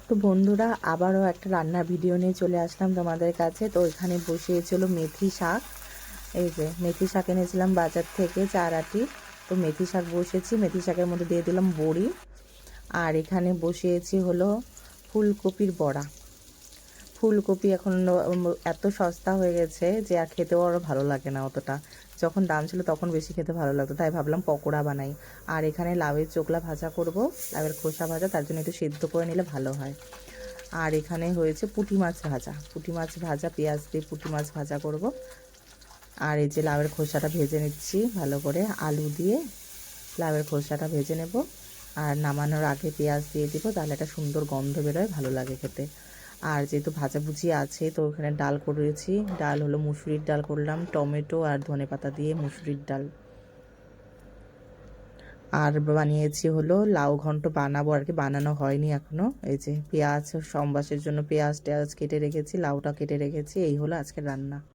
তো বন্ধুরা, আবারও একটা রান্নার ভিডিও নিয়ে চলে আসলাম তোমাদের কাছে। তো এখানে বসিয়েছিল মেথি শাক। এই যে মেথি শাক এনেছিলাম বাজার থেকে 4 আটি। তো মেথি শাক বসিয়েছি, মেথি শাকের মধ্যে দিয়ে দিলাম বড়ি। আর এখানে বসিয়েছি হলো ফুলকপির বড়া। ফুলকপি এখন এত সস্তা হয়ে গেছে যে আর খেতেও আরও ভালো লাগে না অতটা। যখন দাম ছিল তখন বেশি খেতে ভালো লাগতো, তাই ভাবলাম পকোড়া বানাই। আর এখানে লাউয়ের চোকলা ভাজা করব, লাউয়ের খোসা ভাজা, তার জন্য একটু সেদ্ধ করে নিলে ভালো হয়। আর এখানে হয়েছে পুঁটি মাছ ভাজা, পুঁটি মাছ ভাজা, পেঁয়াজ দিয়ে পুঁটি মাছ ভাজা করব। আর এই যে লাউয়ের খোসাটা ভেজে নিচ্ছি ভালো করে, আলু দিয়ে লাউয়ের খোসাটা ভেজে নেব। আর নামানোর আগে পেঁয়াজ দিয়ে দিব, তাহলে একটা সুন্দর গন্ধ বেরোয়, ভালো লাগে খেতে। আর যেহেতু ভাজাভুজি আছে, তো ওখানে ডাল করেছি। ডাল হলো মুসুরির ডাল করলাম, টমেটো আর ধনেপাতা দিয়ে মুসুরির ডাল। আর বানিয়েছি হলো লাউ ঘন্ট, বানাবো আর কি, বানানো হয়নি এখনো। এই যে পেঁয়াজ সম্বাসের জন্য পেঁয়াজ টেয়াজ কেটে রেখেছি, লাউটা কেটে রেখেছি। এই হলো আজকের রান্না।